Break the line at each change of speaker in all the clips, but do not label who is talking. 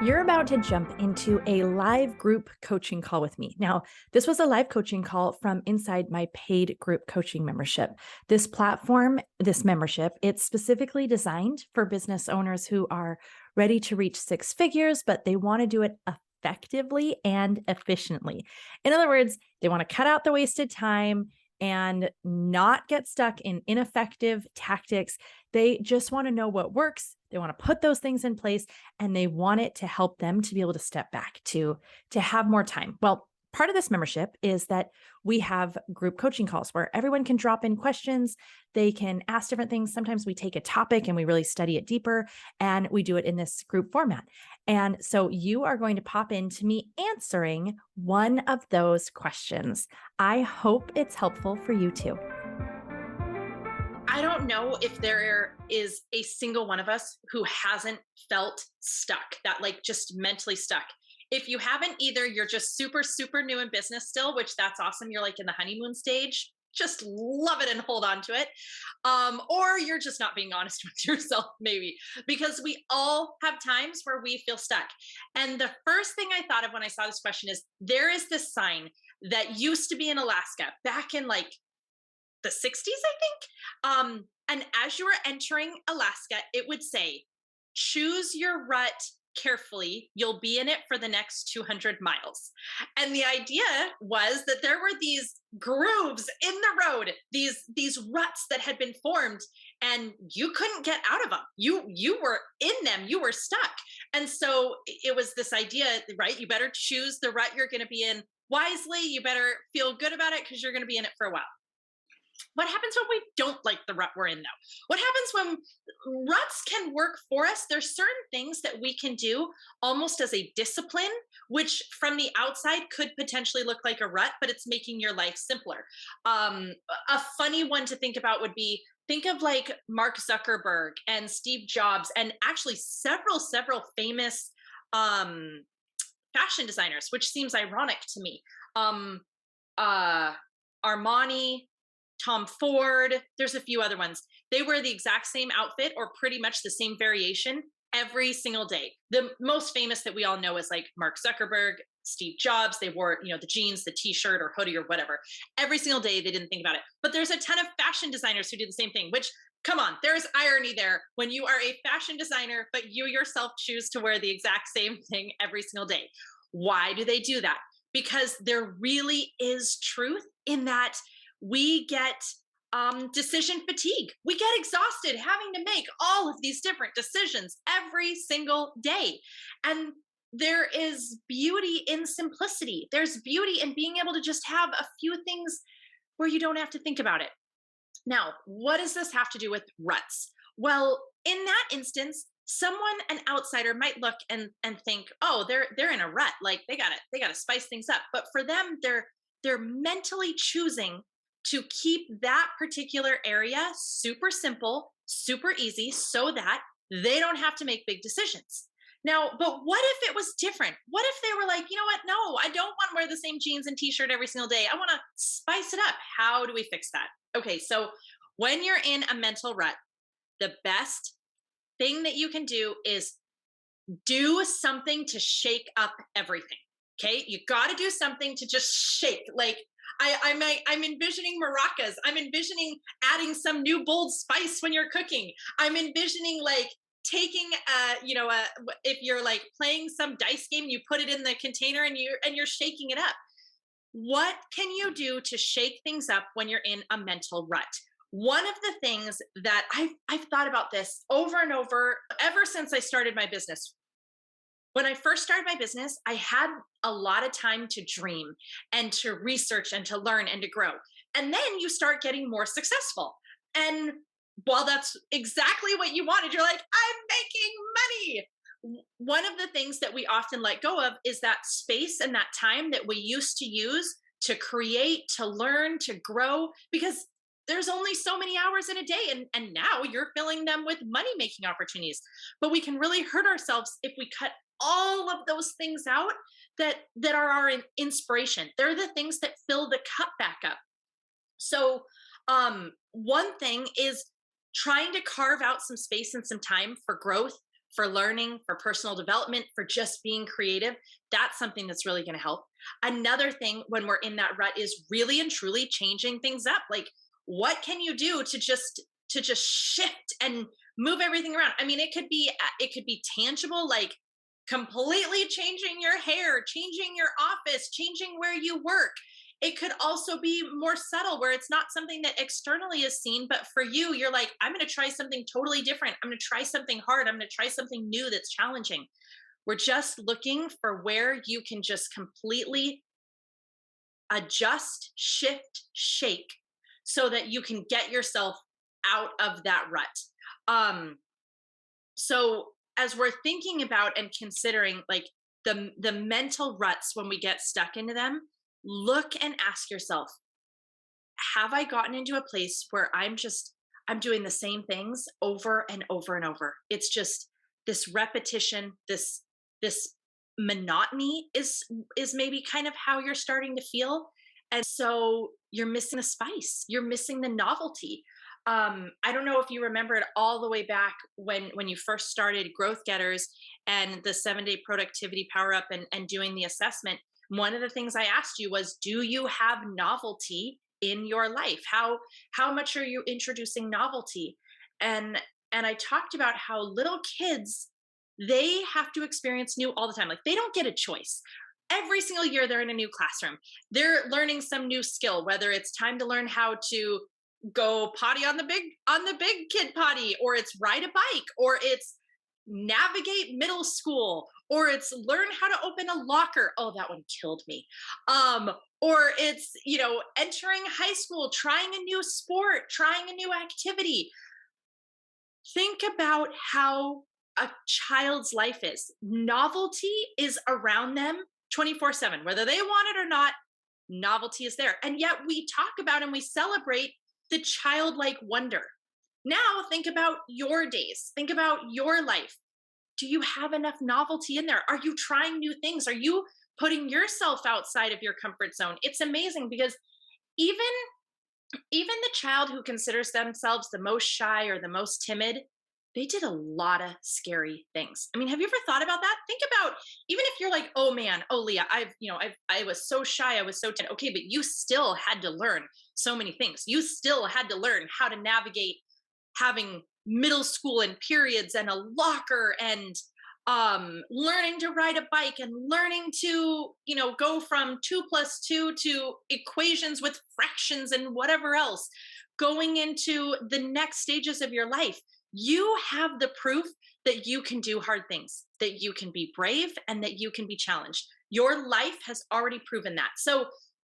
You're about to jump into a live group coaching call with me. Now, this was a live coaching call from inside my paid group coaching membership. This platform, this membership, it's specifically designed for business owners who are ready to reach six figures, but they want to do it effectively and efficiently. In other words, they want to cut out the wasted time and not get stuck in ineffective tactics. They just want to know what works. They want to put those things in place and they want it to help them to be able to step back to have more time. Well, part of this membership is that we have group coaching calls where everyone can drop in questions. They can ask different things. Sometimes we take a topic and we really study it deeper, and we do it in this group format. And so you are going to pop into me answering one of those questions. I hope it's helpful for you too.
I don't know if there is a single one of us who hasn't felt stuck, that like just mentally stuck. If you haven't either, you're just super, super new in business still, which that's awesome. You're like in the honeymoon stage. Just love it and hold on to it. Or you're just not being honest with yourself, maybe, because we all have times where we feel stuck. And the first thing I thought of when I saw this question is there is this sign that used to be in Alaska back in like the 60s, I think. And as you were entering Alaska, it would say, choose your rut carefully. You'll be in it for the next 200 miles. And the idea was that there were these grooves in the road, these ruts that had been formed, and you couldn't get out of them. You were in them, you were stuck. And so it was this idea, right? You better choose the rut you're going to be in wisely. You better feel good about it because you're going to be in it for a while. What happens when we don't like the rut we're in, though? What happens when ruts can work for us? There's certain things that we can do almost as a discipline, which from the outside could potentially look like a rut, but it's making your life simpler. A funny one to think about would be, think of like Mark Zuckerberg and Steve Jobs, and actually several famous fashion designers, which seems ironic to me. Armani, Tom Ford, there's a few other ones. They wear the exact same outfit or pretty much the same variation every single day. The most famous that we all know is like Mark Zuckerberg, Steve Jobs. They wore, the jeans, the t-shirt or hoodie or whatever. Every single day they didn't think about it. But there's a ton of fashion designers who do the same thing, which, come on, there's irony there when you are a fashion designer, but you yourself choose to wear the exact same thing every single day. Why do they do that? Because there really is truth in that we get decision fatigue. We get exhausted having to make all of these different decisions every single day. And there is beauty in simplicity. There's beauty in being able to just have a few things where you don't have to think about it. Now, what does this have to do with ruts? Well, in that instance, an outsider might look and think, oh, they're in a rut. Like they gotta spice things up. But for them, they're mentally choosing to keep that particular area super simple, super easy, so that they don't have to make big decisions. Now, but what if it was different? What if they were like, you know what? No, I don't want to wear the same jeans and t-shirt every single day. I want to spice it up. How do we fix that? Okay, so when you're in a mental rut, the best thing that you can do is do something to shake up everything. Okay, you got to do something to just shake. Like I'm envisioning maracas. I'm envisioning adding some new bold spice when you're cooking. I'm envisioning like taking if you're like playing some dice game, you put it in the container and you're shaking it up. What can you do to shake things up when you're in a mental rut? One of the things that I've thought about this over and over ever since I started my business. When I first started my business, I had a lot of time to dream and to research and to learn and to grow. And then you start getting more successful. And while that's exactly what you wanted, you're like, I'm making money. One of the things that we often let go of is that space and that time that we used to use to create, to learn, to grow, because there's only so many hours in a day. And now you're filling them with money making opportunities. But we can really hurt ourselves if we cut all of those things out that are our inspiration. They're the things that fill the cup back up. So one thing is trying to carve out some space and some time for growth for learning, for personal development, for just being creative, that's something that's really going to help. Another thing when we're in that rut is really and truly changing things up. Like, what can you do to just shift and move everything around? I mean, it could be tangible, like completely changing your hair, changing your office, changing where you work. It could also be more subtle where it's not something that externally is seen, but for you, you're like, I'm going to try something totally different. I'm going to try something hard. I'm going to try something new that's challenging. We're just looking for where you can just completely adjust, shift, shake so that you can get yourself out of that rut. Um, so as we're thinking about and considering like the mental ruts when we get stuck into them, look and ask yourself, have I gotten into a place where I'm doing the same things over and over and over? It's just this repetition, this monotony is maybe kind of how you're starting to feel. And so you're missing the spice, you're missing the novelty. I don't know if you remember it all the way back when you first started Growth Getters and the 7-day productivity power up and doing the assessment. One of the things I asked you was, do you have novelty in your life? How much are you introducing novelty? And I talked about how little kids, they have to experience new all the time. Like, they don't get a choice. Every single year they're in a new classroom. They're learning some new skill, whether it's time to learn how to go potty on the big kid potty, or it's ride a bike, or it's navigate middle school, or it's learn how to open a locker. Oh, that one killed me. Or it's, entering high school, trying a new sport, trying a new activity. Think about how a child's life is. Novelty is around them 24/7, whether they want it or not. Novelty is there. And yet we talk about and we celebrate the childlike wonder. Now think about your days. Think about your life. Do you have enough novelty in there? Are you trying new things? Are you putting yourself outside of your comfort zone? It's amazing because even the child who considers themselves the most shy or the most timid, they did a lot of scary things. I mean, have you ever thought about that? Think about, even if you're like, oh man, oh Leah, I was so shy, I was so timid. Okay, but you still had to learn so many things. You still had to learn how to navigate having middle school and periods and a locker, and learning to ride a bike, and learning to go from 2 + 2 to equations with fractions and whatever else, going into the next stages of your life. You have the proof that you can do hard things, that you can be brave, and that you can be challenged. Your life has already proven that. So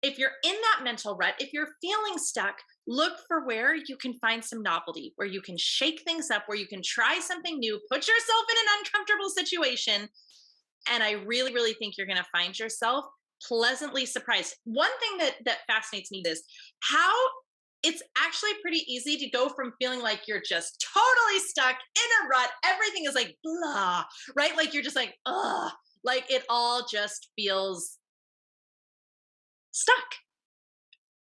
if you're in that mental rut, if you're feeling stuck, look for where you can find some novelty, where you can shake things up, where you can try something new, put yourself in an uncomfortable situation. And I really, really think you're going to find yourself pleasantly surprised. One thing that fascinates me is how it's actually pretty easy to go from feeling like you're just totally stuck in a rut. Everything is like blah, right? Like you're just like, ugh, like it all just feels stuck.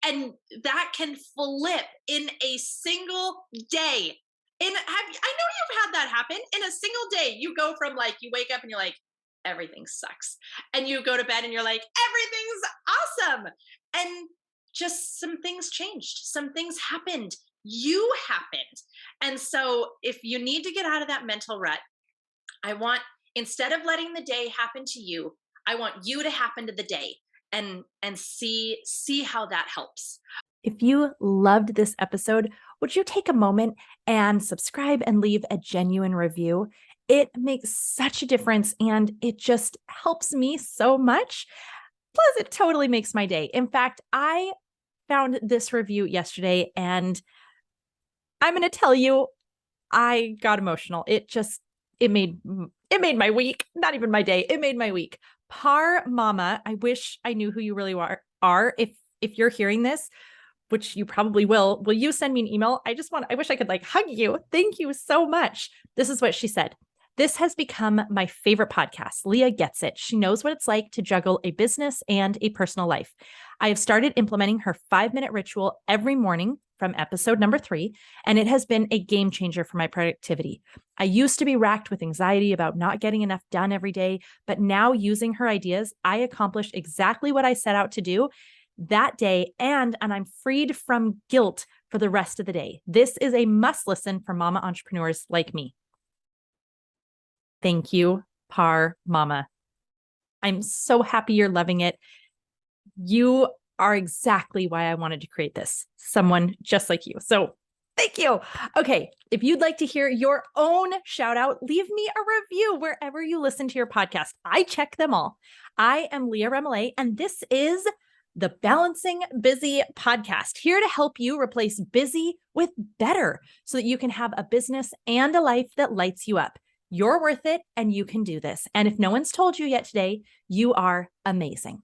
And that can flip in a single day. I know you've had that happen. In a single day, you go from like, you wake up and you're like, everything sucks. And you go to bed and you're like, everything's awesome. And just some things changed. Some things happened. You happened. And so if you need to get out of that mental rut, instead of letting the day happen to you, I want you to happen to the day and see how that helps.
If you loved this episode, would you take a moment and subscribe and leave a genuine review? It makes such a difference and it just helps me so much. Plus, it totally makes my day. In fact, I found this review yesterday and I'm going to tell you, I got emotional. It made my week, not even my day. It made my week. Par Mama, I wish I knew who you really are. If you're hearing this, which you probably will you send me an email? I wish I could like hug you. Thank you so much. This is what she said. This has become my favorite podcast. Leah gets it. She knows what it's like to juggle a business and a personal life. I have started implementing her 5-minute ritual every morning from episode number 3, and it has been a game changer for my productivity. I used to be racked with anxiety about not getting enough done every day, but now using her ideas, I accomplished exactly what I set out to do that day, and I'm freed from guilt for the rest of the day. This is a must listen for mama entrepreneurs like me. Thank you, Par Mama. I'm so happy you're loving it. You are exactly why I wanted to create this. Someone just like you. So thank you. Okay. If you'd like to hear your own shout out, leave me a review wherever you listen to your podcast. I check them all. I am Leah Remillet, and this is the Balancing Busy podcast, here to help you replace busy with better so that you can have a business and a life that lights you up. You're worth it, and you can do this. And if no one's told you yet today, you are amazing.